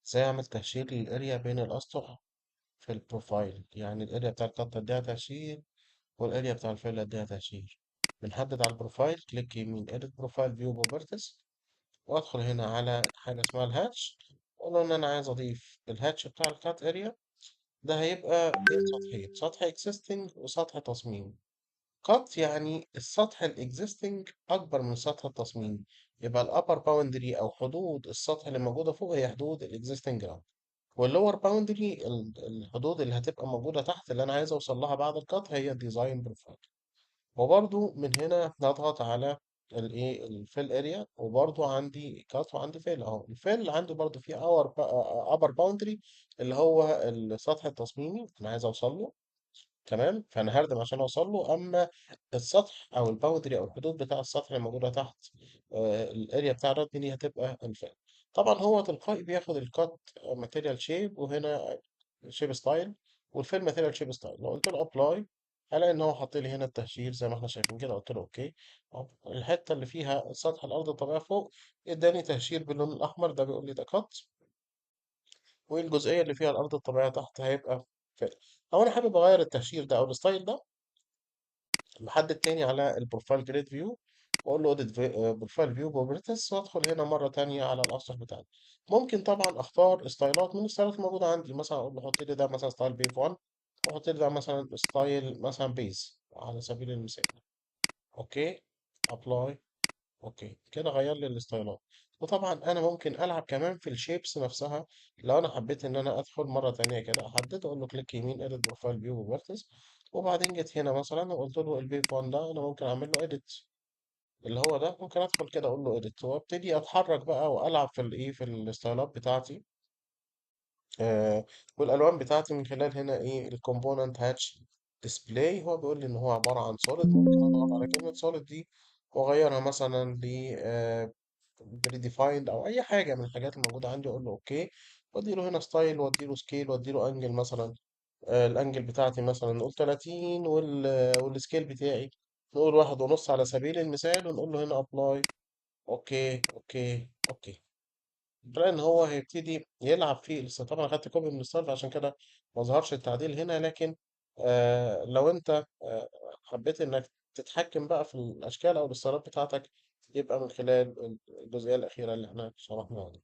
ازاي اعمل تهشير للاريا بين الاسطح في البروفايل، يعني الاريا بتاع الخط اديها تهشير والاريا بتاع الفيل اديها تهشير. بنحدد على البروفايل، كليك يمين edit بروفايل فيو بروبرتيز، وادخل هنا على حاجه اسمها الهاتش، واقول له ان انا عايز اضيف الهاتش بتاع الكات اريا. ده هيبقى بين سطحين، سطح existing وسطح تصميم. قط يعني السطح الاكزيستنج اكبر من سطح التصميم، يبقى الابر باوندري او حدود السطح اللي موجوده فوق هي حدود الاكزيستنج جراوند، واللور باوندري الحدود اللي هتبقى موجوده تحت اللي انا عايز اوصل لها بعد القط هي الديزاين بروفايل. وبرضو من هنا نضغط على الايه الفيل اريا، وبرضو عندي كات وعندي فيل اهو. الفيل عندي برضو فيه اور ابر باوندري اللي هو السطح التصميمي انا عايز اوصل له. تمام، فانا هردم عشان اوصل له. اما السطح او الباوندري او الحدود بتاع السطح اللي موجوده تحت الاريا بتاع الردم دي هتبقى الفيل. طبعا هو تلقائي بياخد الكات ماتيريال شيب، وهنا شيب ستايل، والفيل ماتيريال شيب ستايل. لو قلت له ابلاي هلاقي ان هو حاط لي هنا التهشير زي ما احنا شايفين كده. قلت له اوكي، الحته اللي فيها سطح الارض الطبيعي فوق اداني تهشير باللون الاحمر، ده بيقول لي ده كات. والجزئيه اللي فيها الارض الطبيعيه تحت هيبقى فيل. لو انا حابب اغير التهشير ده او الستايل ده، بحدد تاني على البروفايل جريد فيو، واقول له اديت بروفايل فيو بروبرتيز، وادخل هنا مره تانية على الاسطح بتاعنا. ممكن طبعا اختار ستايلات من الستايلات الموجوده عندي، مثلا اقول له حط لي ده مثلا ستايل بيف 1، وحط لي ده مثلا ستايل مثلا بيز على سبيل المثال. اوكي، ابلاي. اوكي كده غير لي الستايلات. وطبعا انا ممكن العب كمان في الشيبس نفسها. لو انا حبيت ان انا ادخل مره تانية كده، احدد اقول له كليك يمين اديت بروفايل فيو بروبرتيز، وبعدين جيت هنا مثلا وقلت له البيف 1 ده انا ممكن اعمل له اديت، اللي هو ده ممكن ادخل كده اقول له اديت وابتدي اتحرك بقى والعب في الايه في الستايلات بتاعتي. آه والالوان بتاعتي من خلال هنا ايه الكومبوننت هاتش ديسبلاي. هو بيقول لي ان هو عباره عن سوليد، ممكن اضغط على كلمه سوليد دي واغيرها مثلا ل بريديفايند او اي حاجه من الحاجات الموجوده عندي. اقول له اوكي، وادي له هنا ستايل، وادي له سكيل، وادي له انجل مثلا. الانجل بتاعتي مثلا نقول 30، والسكيل بتاعي نقول 1.5 على سبيل المثال، ونقول له هنا ابلاي. اوكي اوكي اوكي. لان هو هيبتدي يلعب فيه لسه. طبعا أنا خدت كوبي من الستارت عشان كده ما ظهرش التعديل هنا، لكن لو انت حبيت انك تتحكم بقى في الاشكال او الستارات بتاعتك، يبقى من خلال الجزئيه الاخيره اللي احنا شرحناها دي.